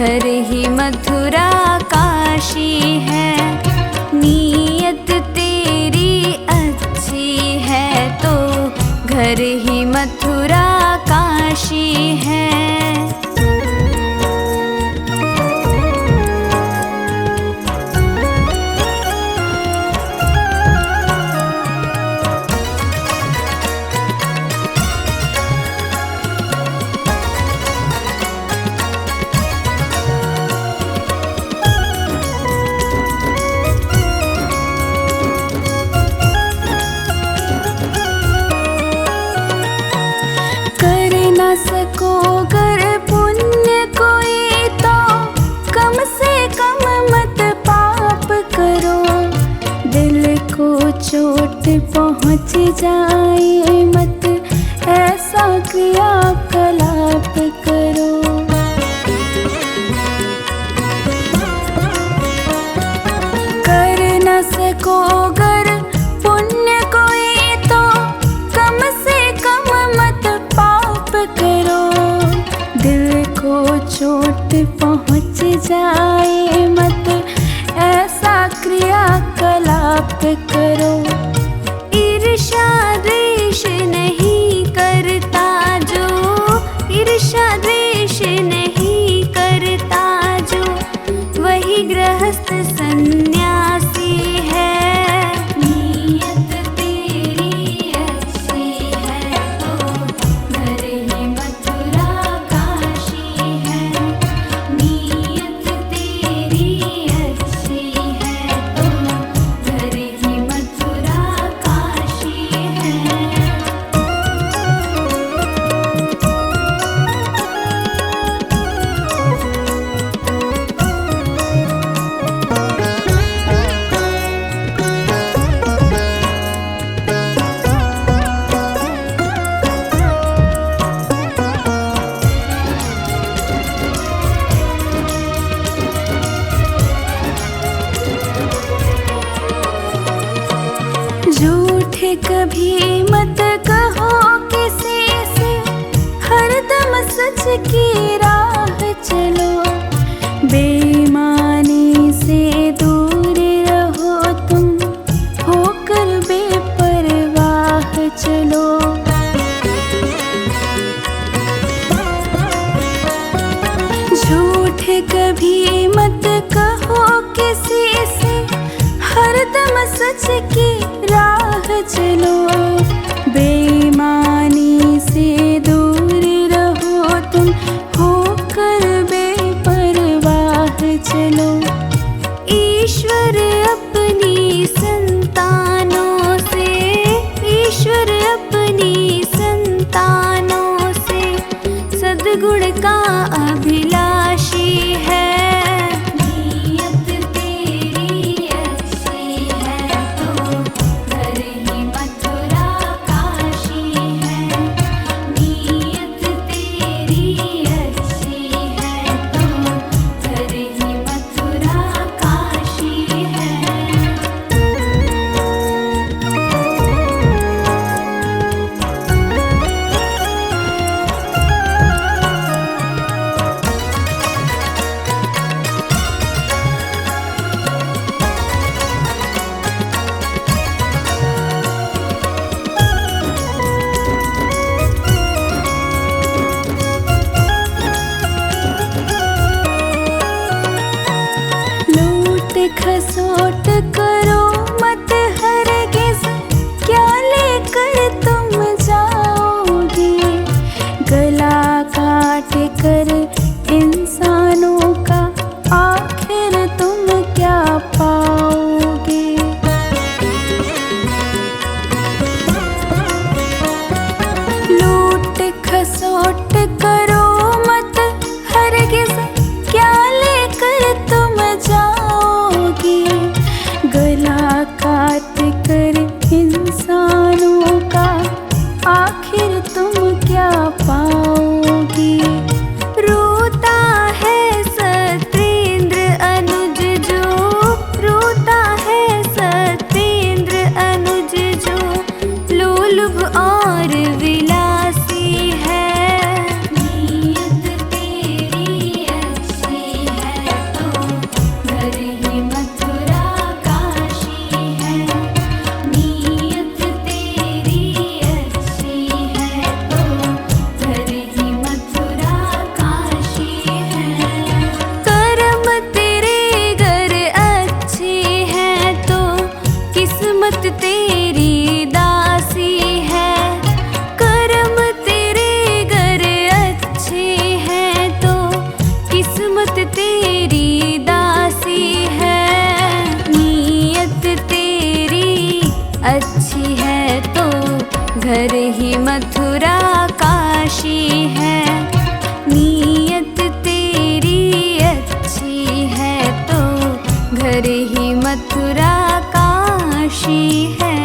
घर ही मथुरा काशी है। नीयत तेरी अच्छी है तो घर ही मथुरा काशी है। सको कर पुण्य कोई तो कम से कम मत पाप करो। दिल को चोट पहुँच जाए मत ऐसा क्रियाकलाप करो। कर न सको गर पुण्य कोई तो कम से कम मत पाप करो। दिल को चोट पहुँच जाए मत ऐसा क्रियाकलाप करो। ईर्ष्या द्वेष नहीं करता जो, ईर्ष्या द्वेष नहीं करता जो, वही गृहस्थ सन्यासी है। नीयत तेरी अच्छी है तो घर ही मथुरा काशी है। नीयत तेरी अच्छी है तो घर ही मथुरा काशी है। झूठ कभी मत कहो किसी से, हरदम सच की राह चलो। बेईमानी से दूर रहो तुम, होकर बेपरवाह चलो। झूठ कभी मत कहो किसी से, हरदम सच की राह चलो। बेईमानी से दूर रहो तुम, होकर बेपरवाह चलो। ईश्वर अपनी संतानों से, ईश्वर अपनी संतानों से सद्गुण का अभिलाषी है। नीयत तेरी अच्छी है तो घर ही मथुरा काशी है। नीयत तेरी अच्छी है तो घर ही मथुरा काशी है। खसोट करो मत हरगिज़, क्या लेकर तुम जाओगे। गला काट कर इंसानों का आखिर तुम क्या पाओगे। लूट खसोट करो मत हरगिज़, क्या लेकर तुम जाओगे। गला काट कर इंसानों का आखिर तुम क्या पाओगे। रोता है सत्येंद्र अनुज जो, रोता है सत्येंद्र अनुज जो, लोलुभ और विलासी है। ही मथुरा काशी है। नीयत तेरी अच्छी है तो घर ही मथुरा काशी है।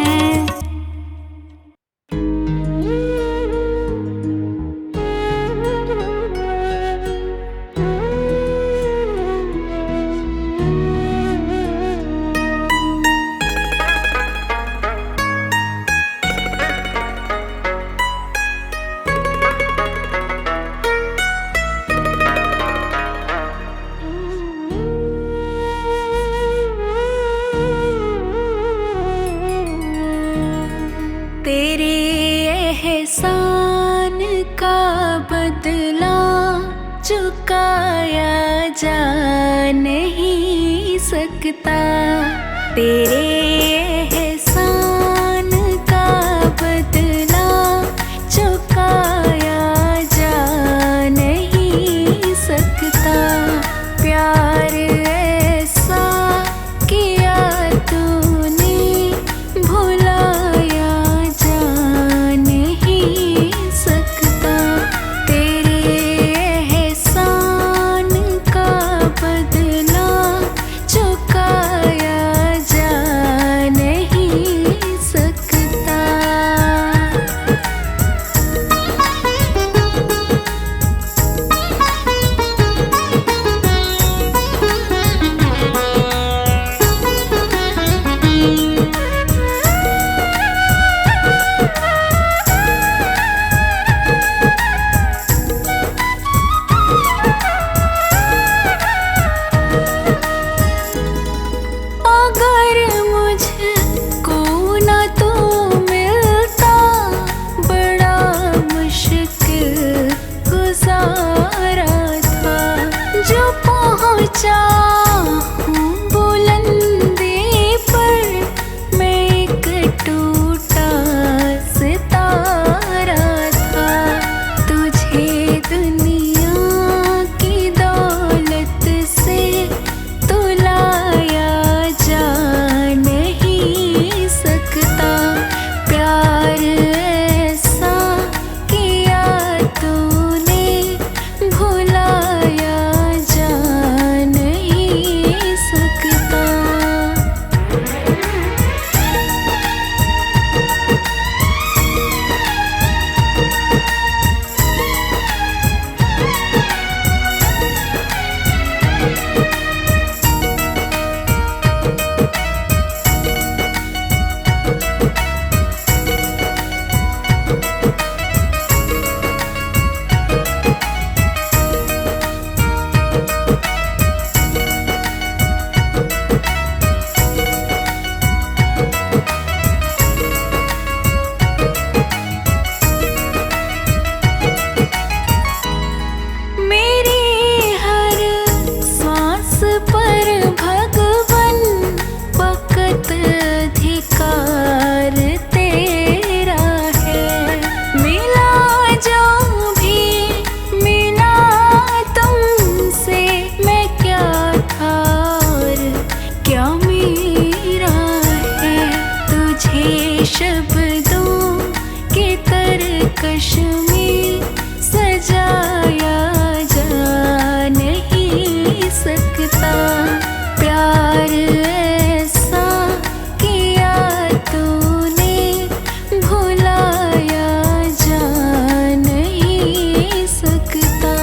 तेरे एहसान का बदला चुकाया जा नहीं सकता। तेरे एहसान का बदला चुकाया जा नहीं सकता। प्यार ऐसा किया तूने भुलाया जा नहीं सकता। तेरे एहसान का बदला चुकाया जा नहीं सकता। अगर मुझको न तू मिलता बड़ा मुश्किल गुजारा था। जो पहुँचा हूँ बुलंदी पर मैं एक टूटा सितारा था। तुझे दुनिया की दौलत से तुलाया जा नहीं सकता। प्यार ऐसा किया तूने भुलाया जा नहीं सकता। मेरी हर सांस पर भगवन वक़्त अधिकार तेरा है। मिला जो भी मिला तुमसे मैं क्या था और क्या मेरा है। तुझे शब्दों के तरकश में सजाया जा नहीं सकता। प्यार ऐसा किया तूने भुलाया जा नहीं सकता।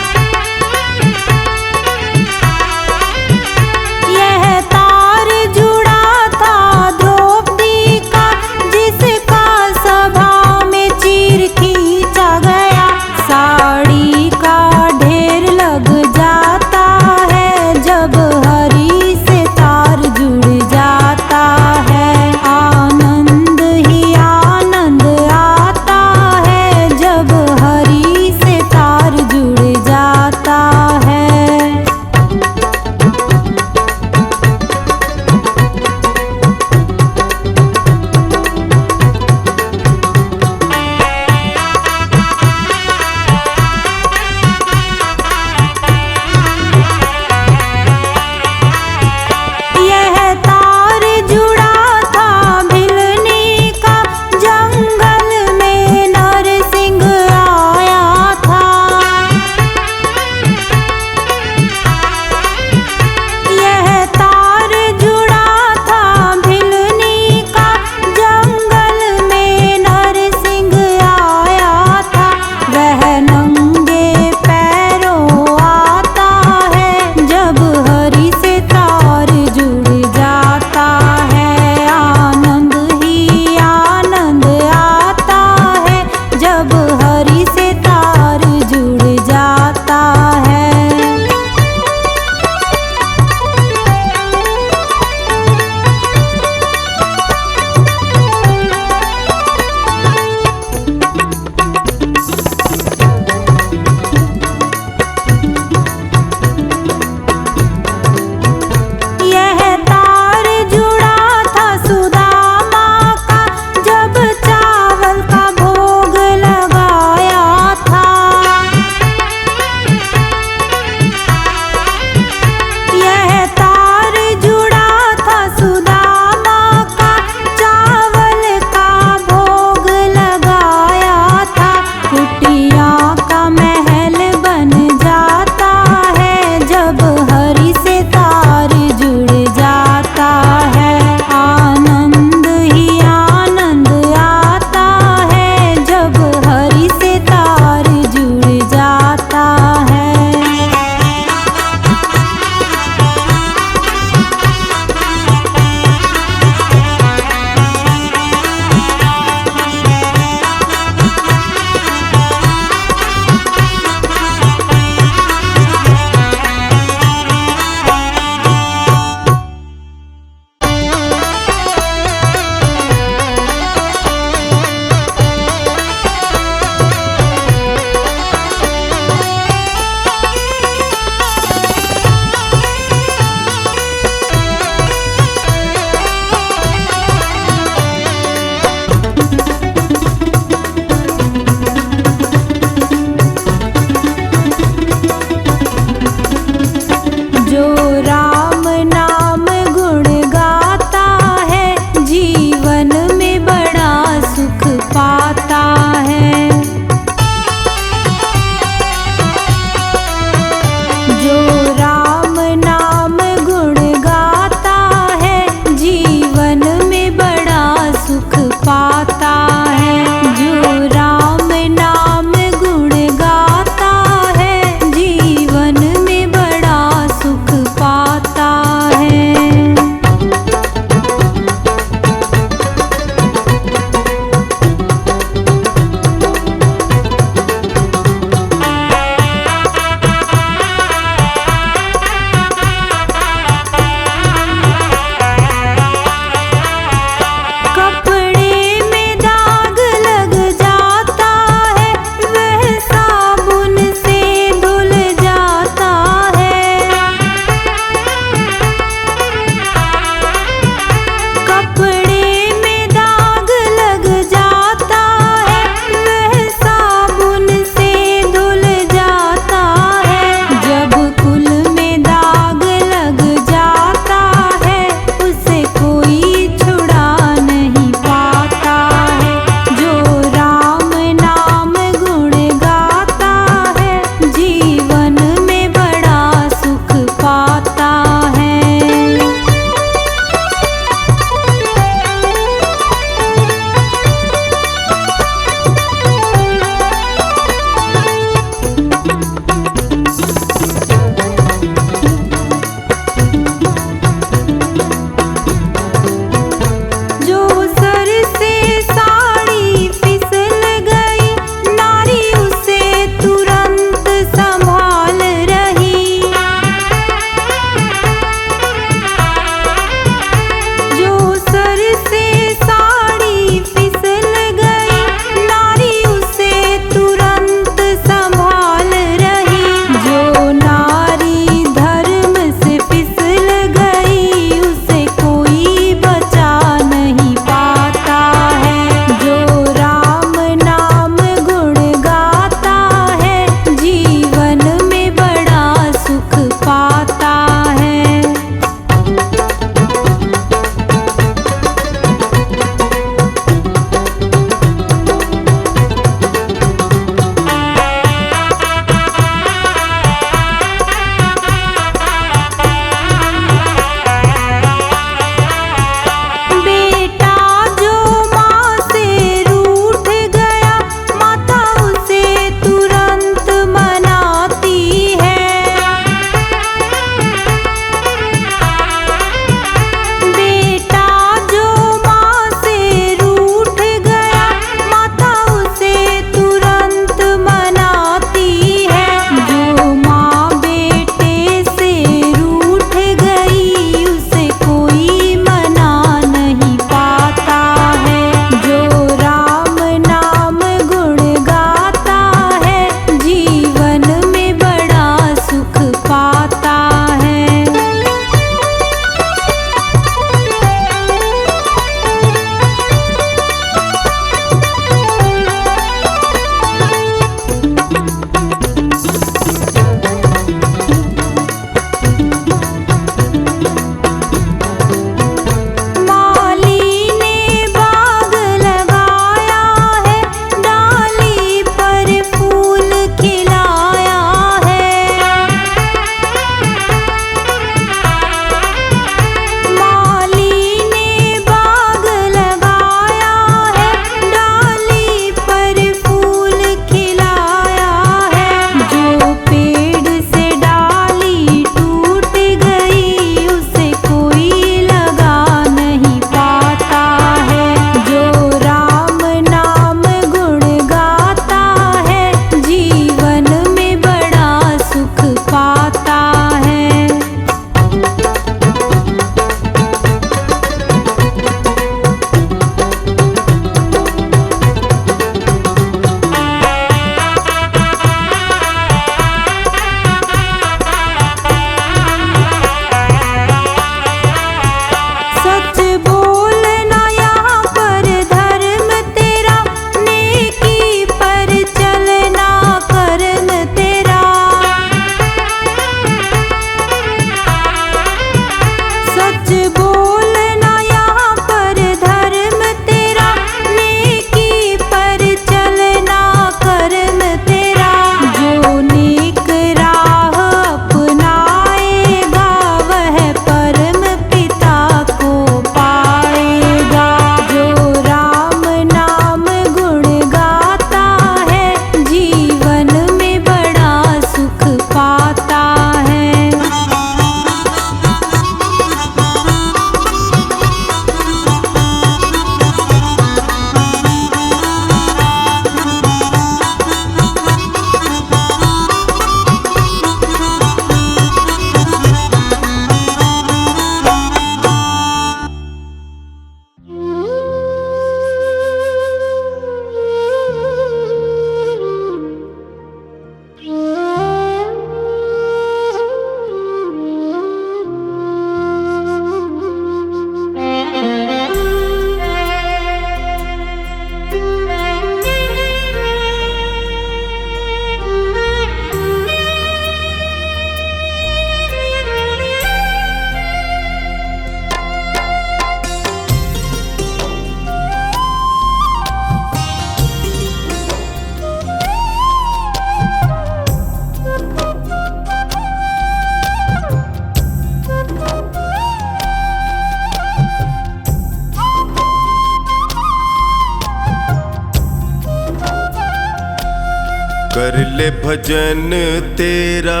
कर ले भजन तेरा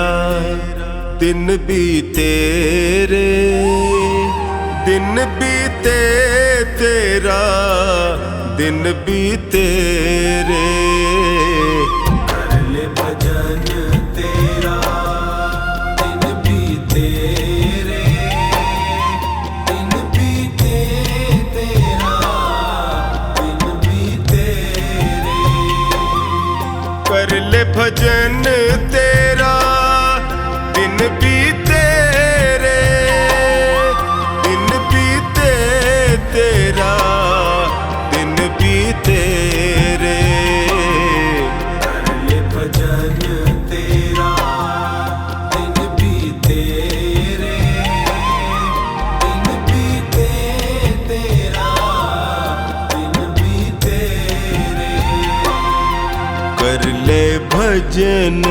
दिन बीते रे, दिन बीते तेरा दिन बीते रे। कर ले भजन तेरा दिन बीते रे, दिन बीते तेरा दिन बीते रे। कर ले भजन तेरा दिन बीते रे, दिन बीते तेरा दिन बीते रे। कर ले भजन तेरा दिन बीते रे, दिन बीते तेरा दिन बीते रे। कर ले भजन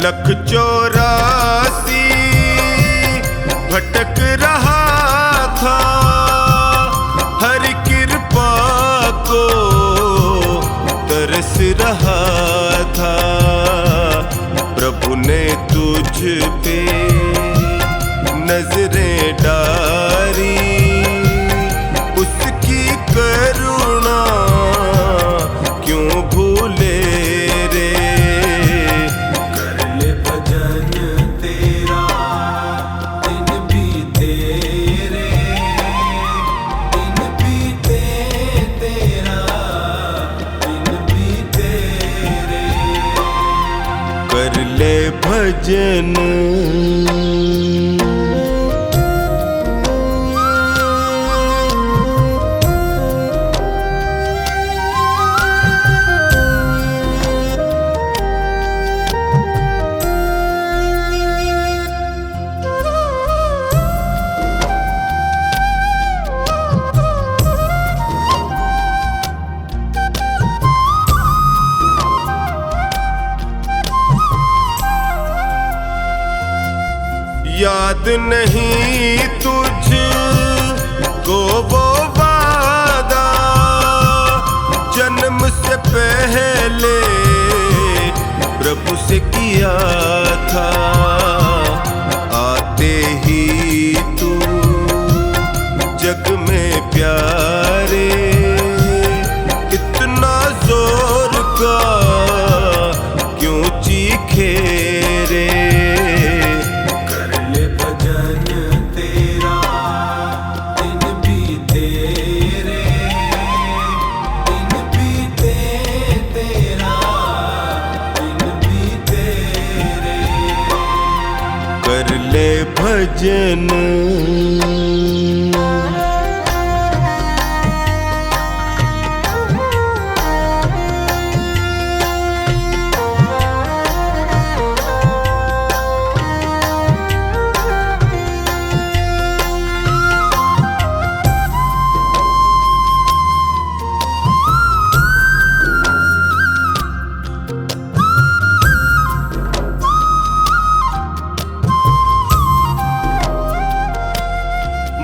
लख 84 भटक रहा था, हर कृपा को तरस रहा था। प्रभु ने तुझ पे नजरें डाली, उसकी करुणा क्यों भूले रे। कर ले भजन याद नहीं तुझ को वो वादा, जन्म से पहले प्रभु से किया था। आते ही तू जग में प्यारे, इतना जोर का क्यों चीखे रे। कर ले भजन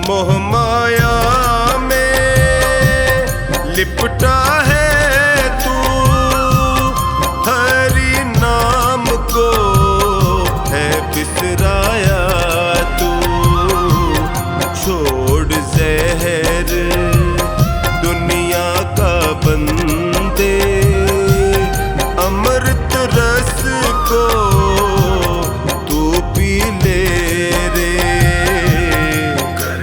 मोह माया में लिपटा है तू, हरि नाम को है बिसराया तू। छोड़ जहर दुनिया का बंदे, अमृत रस को तू पी ले रे। कर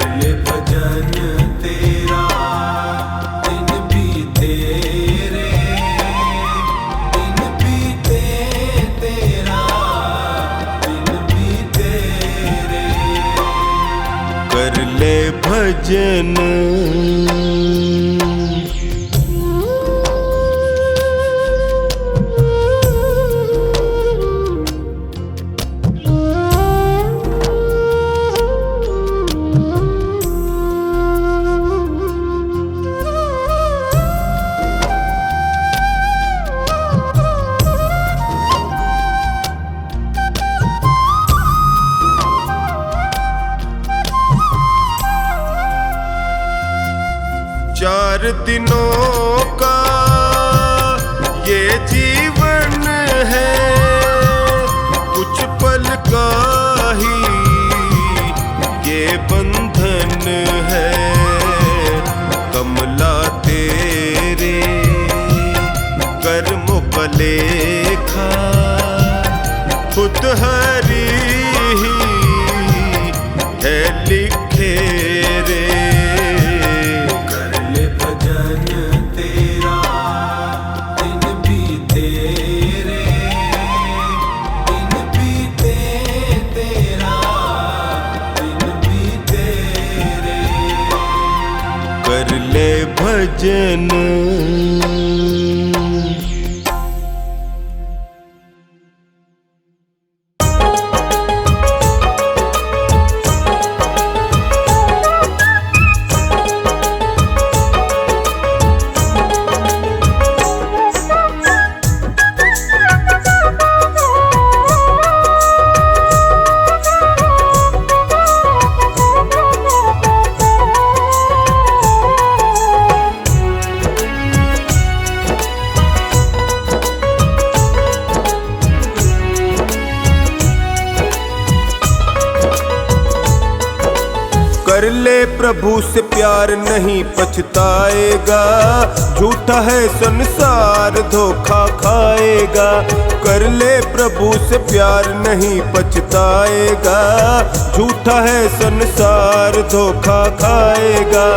ले भजन 4 दिनों का ये जीवन है, कुछ पल का ही ये बंधन है। कमला तेरे कर्मों का लेखा खुद हरी ही है लिखे रे। कर ले भजन तेरा दिन बीते रे, दिन बीते तेरा दिन बीते रे। कर ले भजन। कर ले प्रभु से प्यार नहीं पछताएगा, झूठा है संसार धोखा खाएगा। कर ले प्रभु से प्यार नहीं पछताएगा, झूठा है संसार धोखा खाएगा।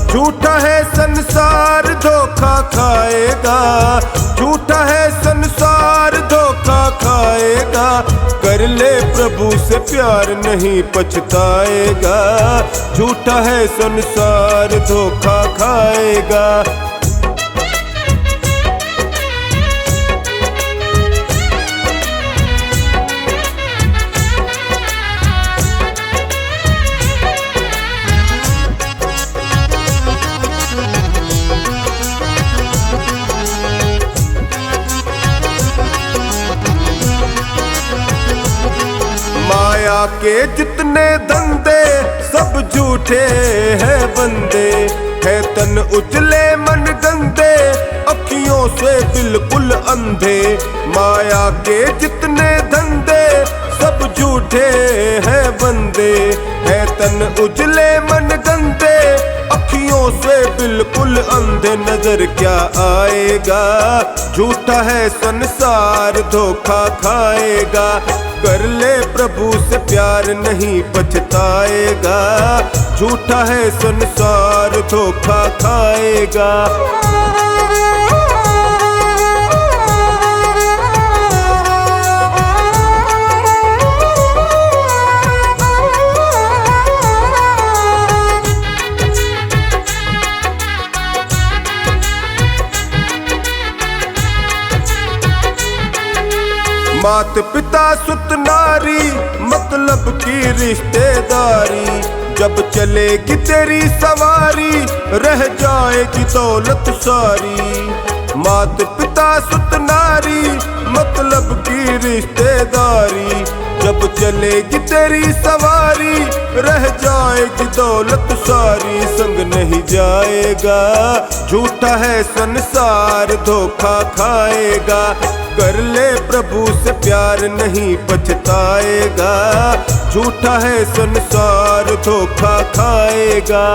झूठा है संसार धोखा खाएगा, झूठा है संसार धोखा खाएगा। कर ले प्रभु से प्यार नहीं पछताएगा, झूठा है संसार धोखा खाएगा। माया के जितने धंधे सब झूठे हैं बंदे, है तन उजले मन गंदे अखियों से बिल्कुल अंधे। माया के जितने धंधे सब झूठे हैं बंदे, है तन उजले मन गंदे अखियों से बिल्कुल अंधे। नजर क्या आएगा, झूठा है संसार धोखा खाएगा। कर ले प्रभु से प्यार नहीं पछताएगा, झूठा है संसार धोखा खाएगा। मात पिता सुत नारी मतलब की रिश्तेदारी, जब चलेगी तेरी सवारी रह जाएगी दौलत सारी। मात पिता सुत नारी मतलब की रिश्तेदारी, जब चलेगी तेरी सवारी रह जाएगी दौलत सारी। संग नहीं जाएगा, झूठा है संसार धोखा खाएगा। कर ले प्रभु से प्यार नहीं पछताएगा, झूठा है संसार धोखा खाएगा।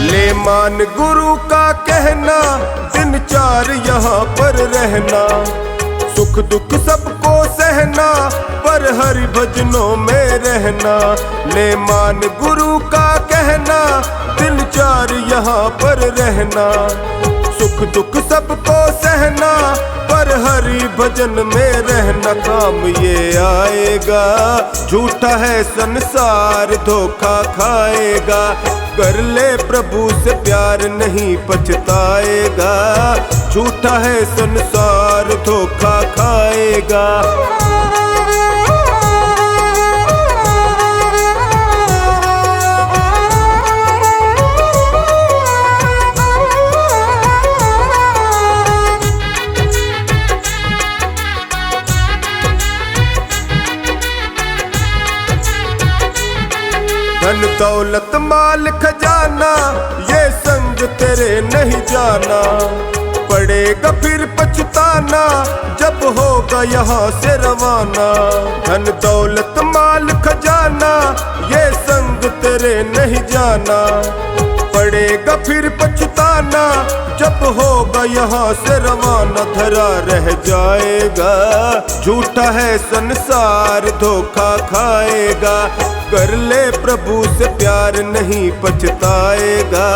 ले मान गुरु का कहना, दिन 4 यहाँ पर रहना। सुख दुख सबको सहना, पर हरि भजनों में रहना। ले मान गुरु का कहना, दिन 4 यहाँ पर रहना। सुख दुख सबको सहना, पर हरि भजन में रहना। काम ये आएगा, झूठा है संसार धोखा खाएगा। कर ले प्रभु से प्यार नहीं पछताएगा, झूठा है संसार धोखा खाएगा। धन दौलत माल खजाना ये संग तेरे नहीं जाना, पड़ेगा फिर पछताना जब होगा यहाँ से रवाना। धन दौलत माल खजाना ये संग तेरे नहीं जाना, पड़ेगा फिर पछताना जब होगा यहाँ से रवाना। धरा रह जाएगा झूठा है संसार धोखा खाएगा, कर ले प्रभु से प्यार नहीं पछताएगा।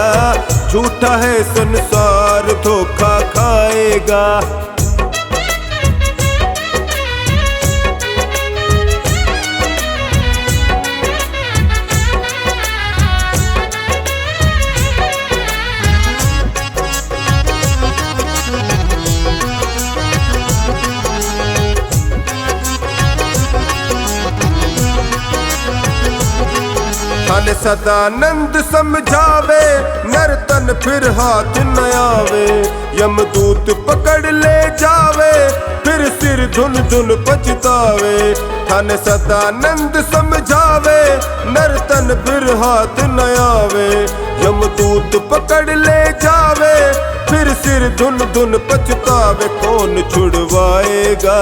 झूठा है संसार धोखा खाएगा। धन सदानंद समझावे नर्तन फिर हाथ न आवे, यमदूत पकड़ ले जावे फिर सिर धुन धुन पछतावे। धन सदानंद समझावे नर्तन फिर हाथ न आवे, यमदूत पकड़ ले जावे फिर सिर धुन धुन पछतावे। कौन छुड़वाएगा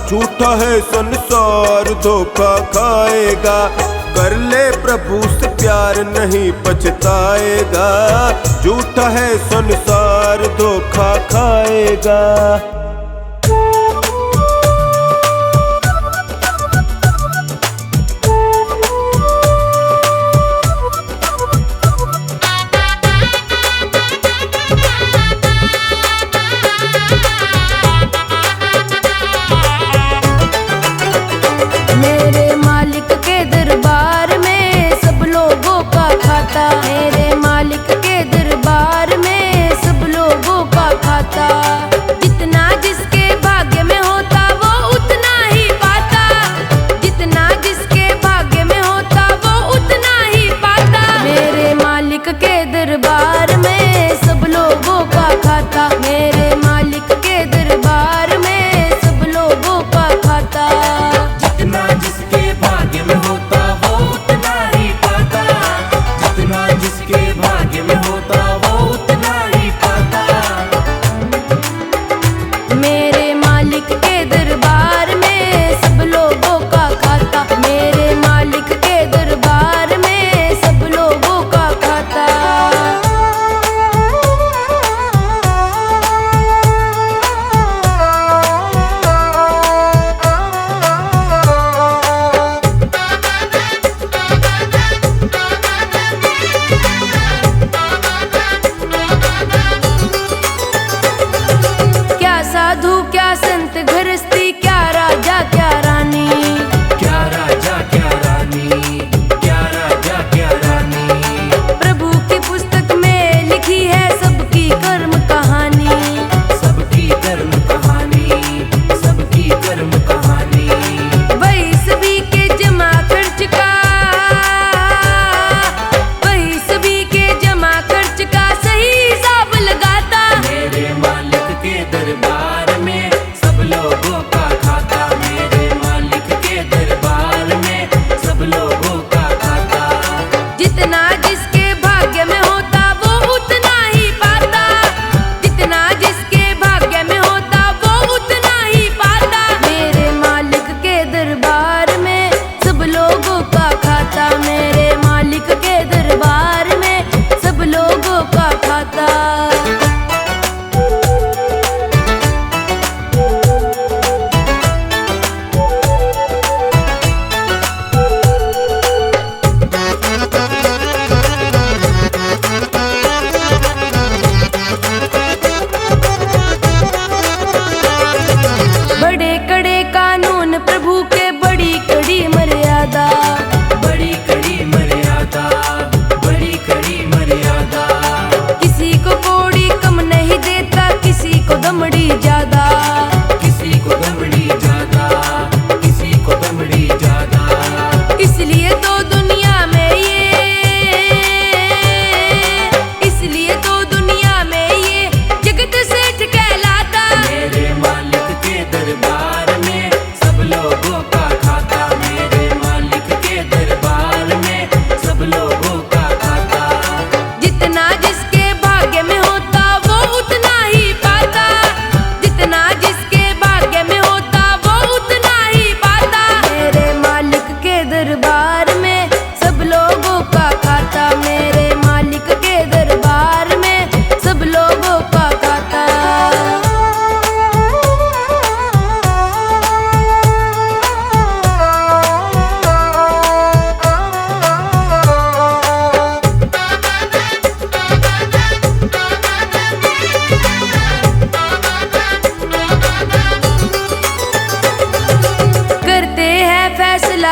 झूठा है संसार धोखा खाएगा, कर ले प्रभु से प्यार नहीं पछताएगा। झूठा है संसार धोखा खाएगा। मेरे मालिक के दरबार में सब लोगों का खाता, मेरे मालिक के दरबार में सब लोगों का खाता। जितना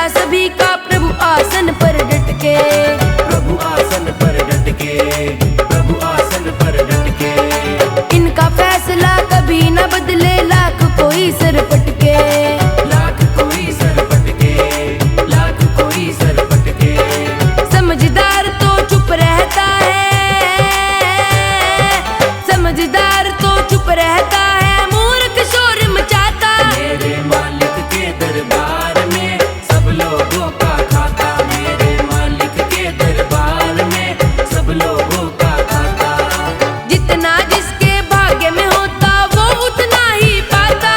सदा सभी का प्रभु आसन पर डट के, प्रभु आसन पर डट के, प्रभु आसन पर डट के। इनका फैसला कभी न बदले, लाख कोई सर पटके, लाख कोई सर पटके, लाख कोई सर पटके। समझदार तो चुप रहता है, समझदार तो चुप रहता है, मूर्ख शोर मचाता। मेरे मालिक के दरबार में सब लोगों का खाता, मेरे मालिक के दरबार में सब लोगों का खाता। जितना जिसके भाग्य में होता वो उतना ही पाता,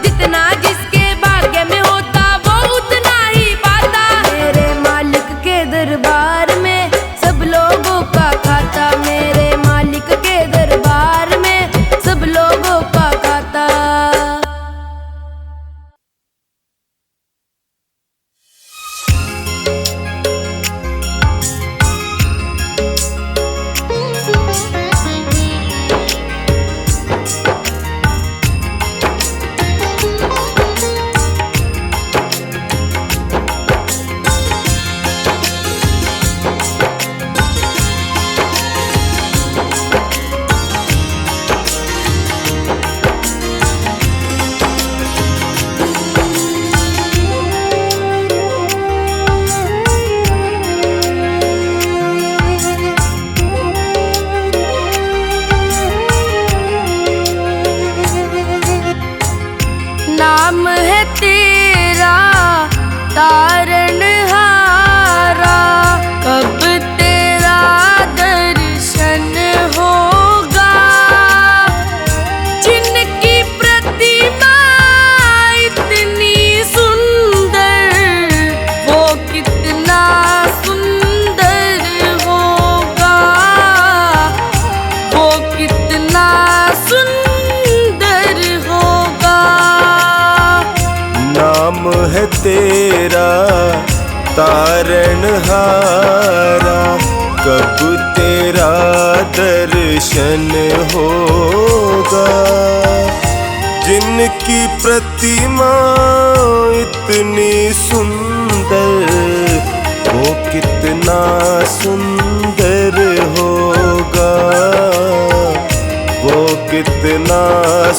जितना जिसके भाग्य में होता वो उतना ही पाता। मेरे मालिक के दरबार में सब लोगों का खाता, मेरे मालिक के दरबार में सब लोगों का खाता। नाम है तेरा तारनहारा, कब तेरा दर्शन होगा। जिनकी प्रतिमा इतनी सुंदर, वो कितना सुंदर होगा, वो कितना सुंदर होगा। नाम है तेरा तारनहारा, कब तेरा दर्शन होगा। जिनकी प्रतिमा इतनी सुंदर, वो कितना सुंदर होगा, वो कितना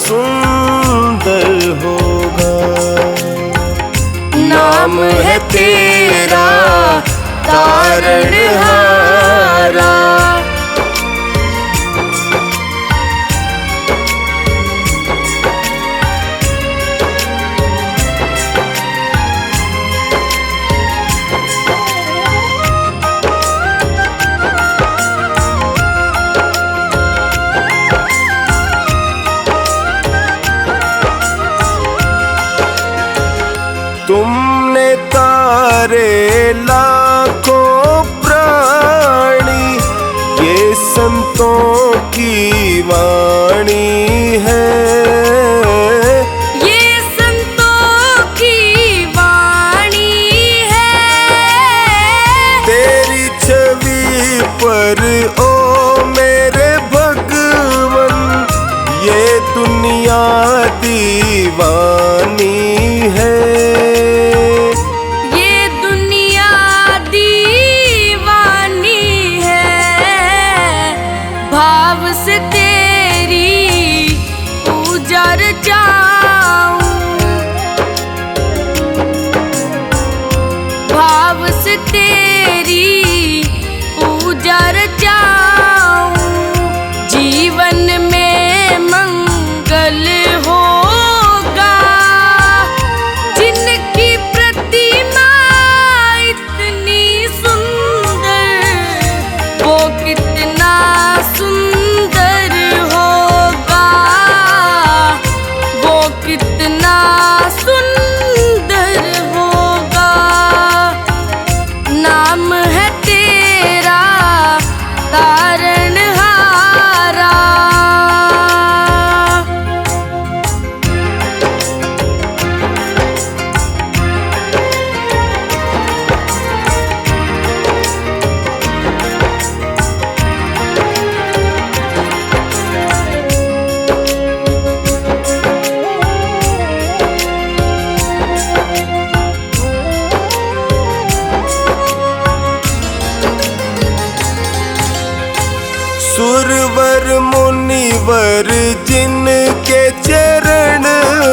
सुंदर होगा। नाम है तेरा तारनहारा। तुमने तारे लाखों प्राणी, ये संतों की वाणी है। ये संतों की वाणी है। तेरी छवि पर ओ मेरे भगवन, ये दुनिया दीवानी है। भाव से तेरी पूजा रचाऊं, भाव से तेरी पूजा रचाऊं। जीवन में मंगल होगा, जिनकी प्रतिमा इतनी सुंदर, वो कितना सुंदर होगा, वो कितना सुंदर होगा। नाम है मुनिवर जिनके चरण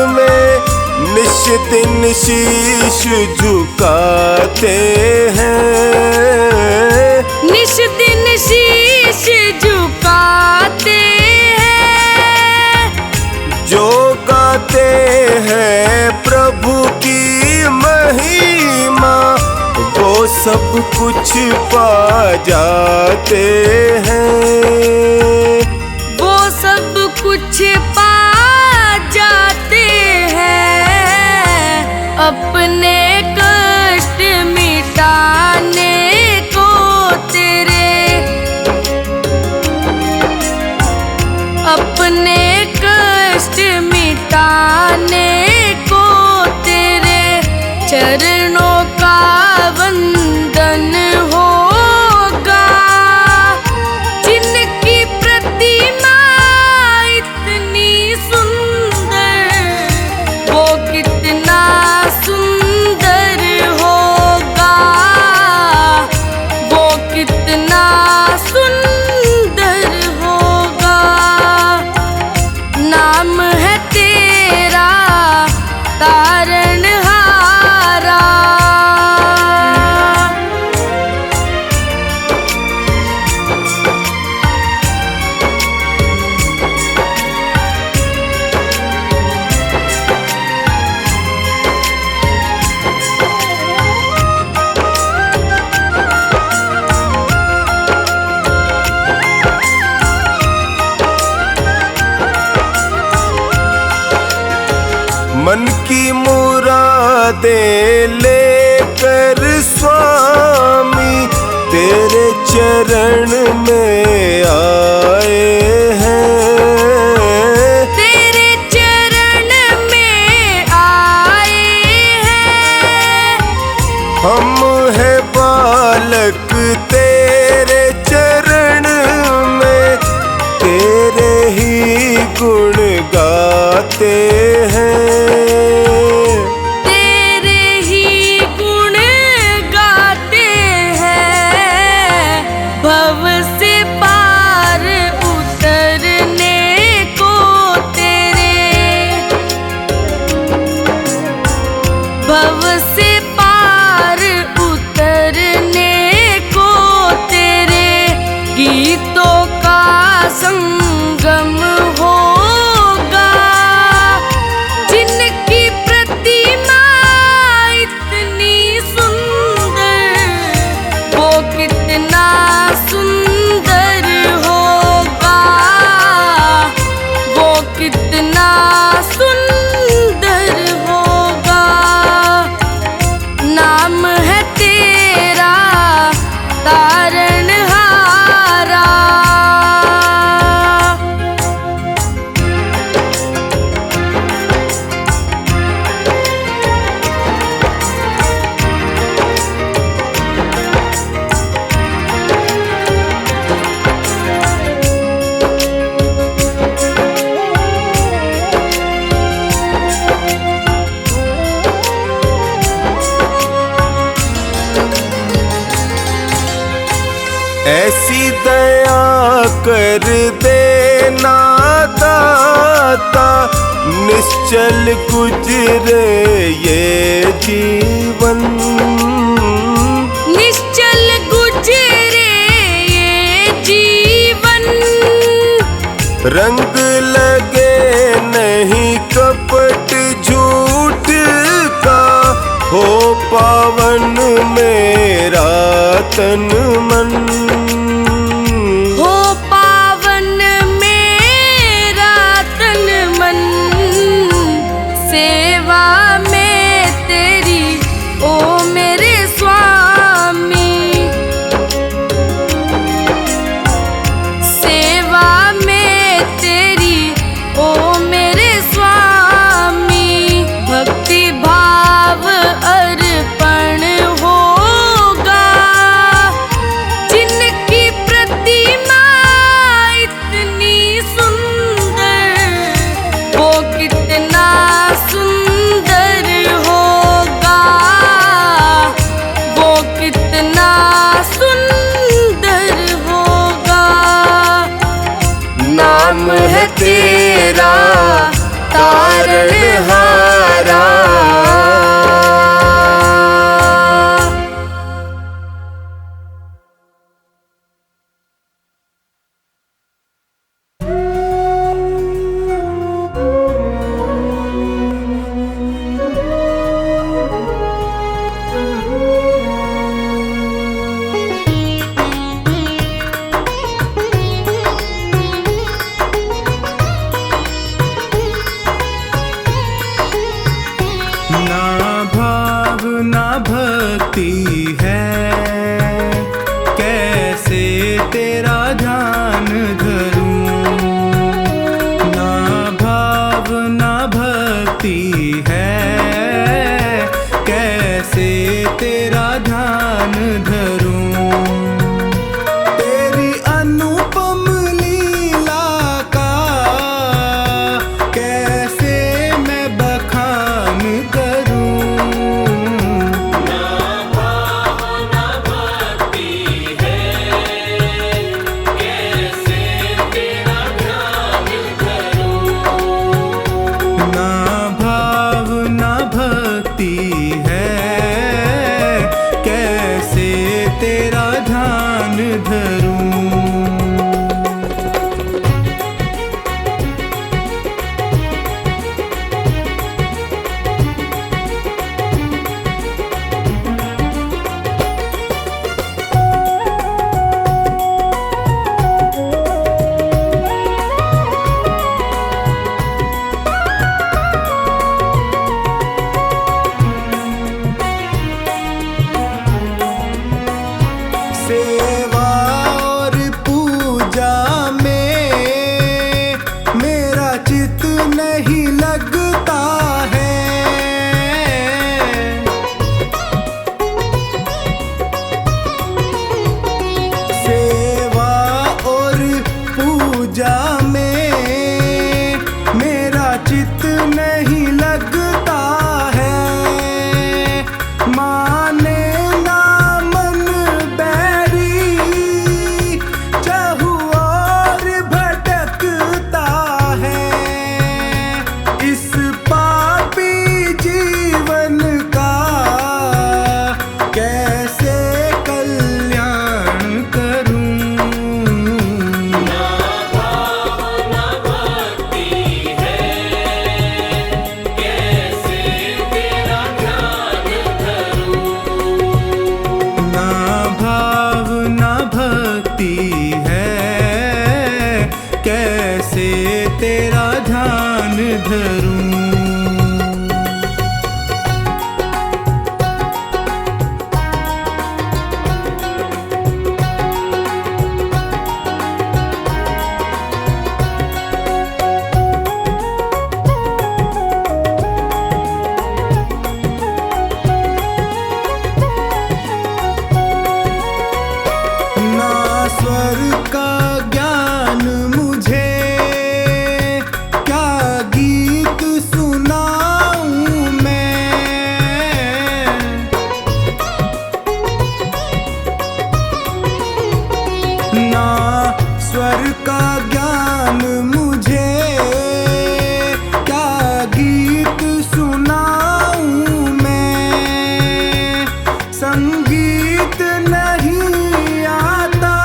में निश दिन शीश झुकाते हैं, निश दिन शीश झुकाते हैं, जो गाते हैं प्रभु की महिमा वो सब कुछ पा जाते हैं, वो सब कुछ पा जाते हैं। अपने कष्ट मिटाने को तेरे, अपने कष्ट मिटाने को तेरे चरणों का वंदन होगा। जिनकी प्रतिमा इतनी सुंदर वो कितना सुंदर होगा, वो कितना सुंदर होगा। नाम है तेरा तारणहारा, मन की मुरादें लेकर स्वामी तेरे चरण में आए हैं, तेरे चरण में आए हैं। हम है बालक तेरे चरण में तेरे ही गुण गाते हैं, तेरे ही गुण गाते हैं। भव से पार उतरने को तेरे, भव से पार उतरने को तेरे गीतों का संगम होगा। जिनकी प्रतिमा इतनी सुंदर वो कितना सुंदर होगा, वो कितना सुंदर होगा। नाम है तेरा तारणहारा। ऐसी दया कर देना दाता निश्चल गुजरे ये जीवन, निश्चल गुजरे ये जीवन। रंग लगे नहीं कपट झूठ का हो पावन मेरा तन मन, हो पावन मेरा तन मन। सेवा में तेरी ओ मेरे स्वामी, सेवा में तेरी ओ मेरे स्वामी। भक्ति भाव अर्पण होगा। जिनके भक्ति है, कैसे तेरा ध्यान धरूं। ना भाव ना भक्ति है, कैसे तेरा ध्यान धरूं। तेरी अनुपम लीला का कैसे मैं बखान करूं। ना भाव ना भक्ति है, कैसे तेरा ध्यान धरूं। ना भाव ना भक्ति है, कैसे तेरा ध्यान धरूं। सेवा और पूजा में मेरा चित नहीं लगता है। सेवा और पूजा में मेरा चित नहीं लगता है। माने ना मन बैरी चहु और भटकता है। इस पापी जीवन का कैसे कल्याण करूं। ना भाव ना भक्ति है, कैसे तेरा ध्यान धरूं। ना भाव ना भक्ति है, कैसे तेरा ध्यान धरूं। ना स्वर का ज्ञान मुझे, क्या गीत सुनाऊं मैं। ना स्वर का ज्ञान मुझे, क्या गीत सुनाऊं मैं। संगीत नहीं आता,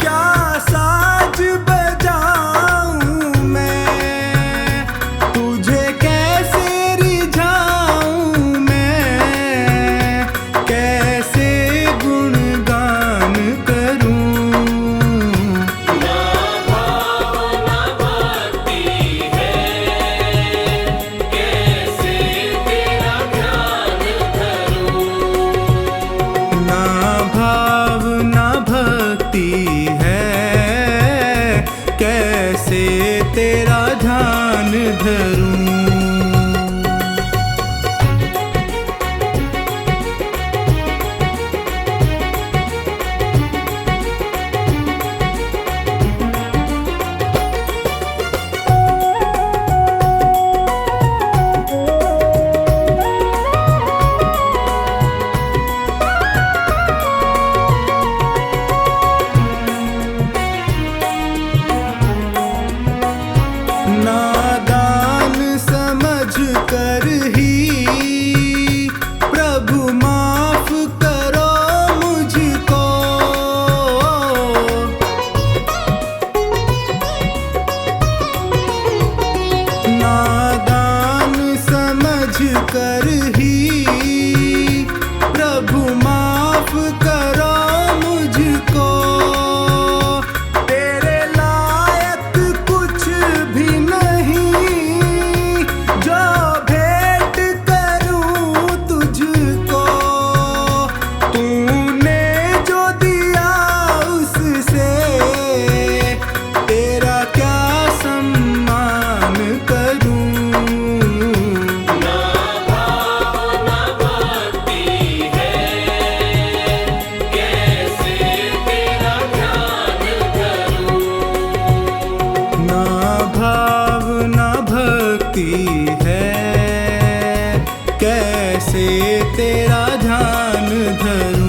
क्या साज बजाऊं मैं। तुझे कैसे रिझाऊं मैं, कैसे गुणगान करूं। ना भाव ना भक्ति है, कैसे तेरा ध्यान धरूं। तेरा ध्यान धरूं।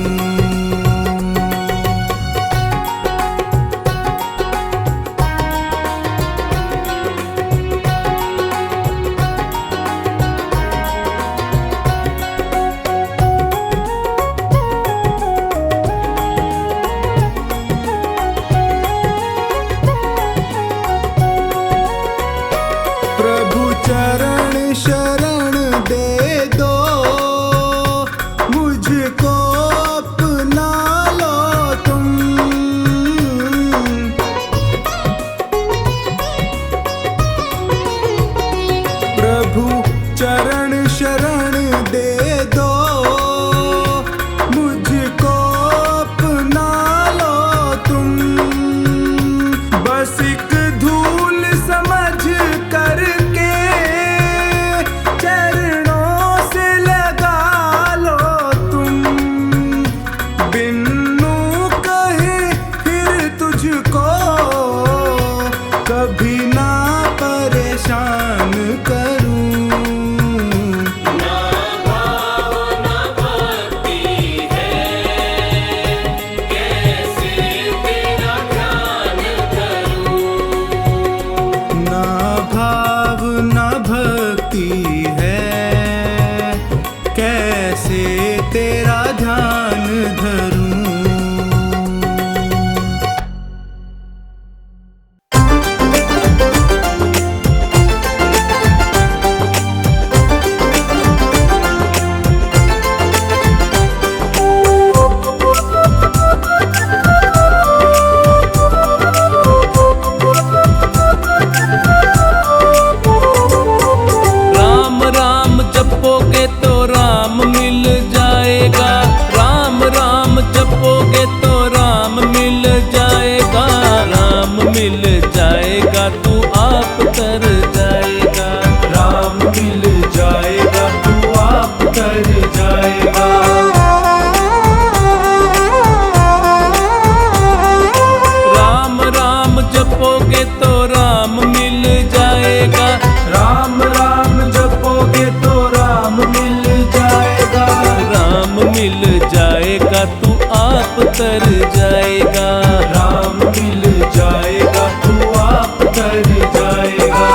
प्रभु चरण शरण दे दो, मुझको अपना लो तुम। प्रभु चरण शरण दे दो, मुझको अपना लो तुम। बस एक धूल समझ करके चरणों से लगा लो तुम। बिन्नू कहे फिर तुझको कभी ना परेशान करूं। ना भाव ना भक्ति है, कैसे तेरा ध्यान धरूं। राम राम जपोगे तो राम मिल जाएगा, राम राम जपोगे तो राम मिल जाएगा। राम मिल जाएगा तू आप तर जाएगा, राम मिल जाएगा तू आप तर जाएगा। राम राम जपोगे तो राम मिल जाएगा, राम राम जपोगे तो राम मिल जाएगा। राम मिल जाएगा तू आप तर जाएगा। राम मिल जाएगा तू आप तर जाएगा।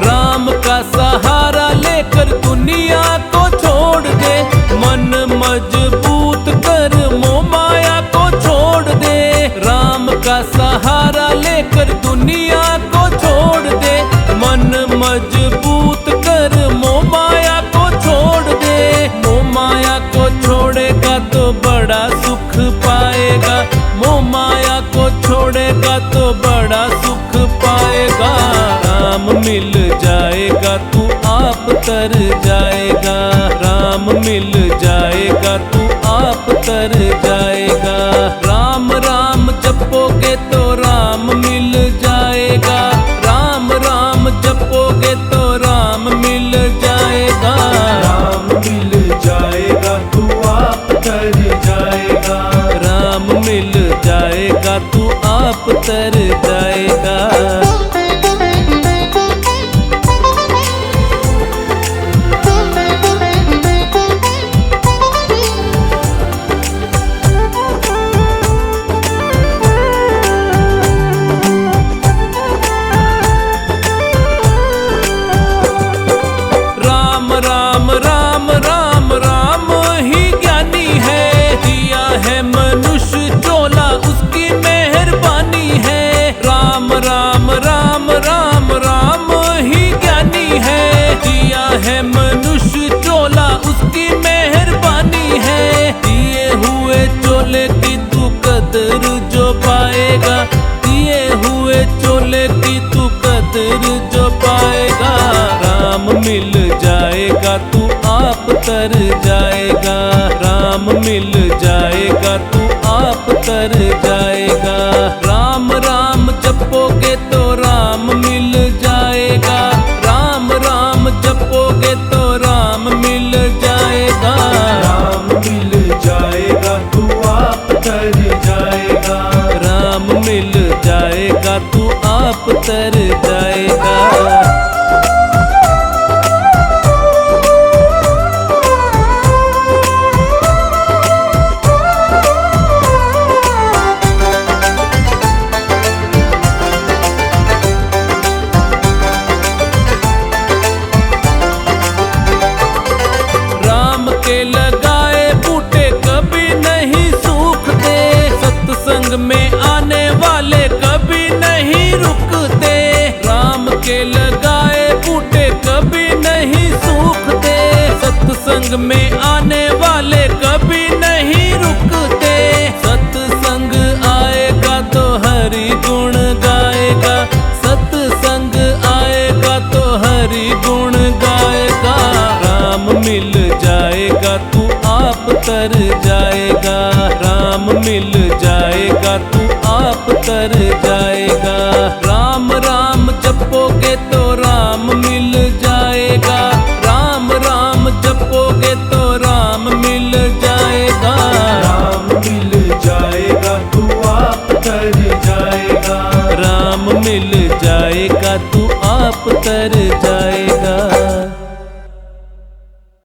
राम का सहारा लेकर दुनिया को छोड़ दे, मन मजबूत कर मोह माया को छोड़ दे। राम का सहारा लेकर दुनिया को छोड़ दे, मन मजबूत कर मोह माया को छोड़ दे। मोह माया को छोड़ेगा तो बड़ा सुख पाएगा, मोह माया को छोड़ेगा तो बड़ा सुख पाएगा। राम मिल जाएगा तू आप तर जाएगा, राम मिल जाएगा तू आप तर जाएगा। राम राम जपोगे तो राम मिल जाएगा, राम राम जपोगे तो राम मिल जाएगा। राम मिल जाएगा तू आप तर जाएगा। राम मिल जाएगा तू आप तर जाएगा। राम राम राम राम राम ही ज्ञानी है, दिया है मनुष्य चोला उसकी मेहरबानी है। राम राम राम राम राम ही ज्ञानी है, दिया है मनुष्य चोला उसकी मेहरबानी है। दिए हुए चोले की तू कदर जो पाएगा, दिए हुए चोले की तू कदर जो पाएगा। राम मिल जाएगा तू आप तर जाएगा, राम मिल जाएगा तू आप तर जाएगा। राम राम जपोगे तो राम मिल जाएगा, राम संग में आने वाले कभी नहीं रुकते। सत्संग आएगा तो हरि गुण गाएगा, सत्संग आएगा तो हरि गुण गाएगा। राम मिल जाएगा तू आप तर जाएगा, राम मिल जाएगा तू आप तर जाएगा।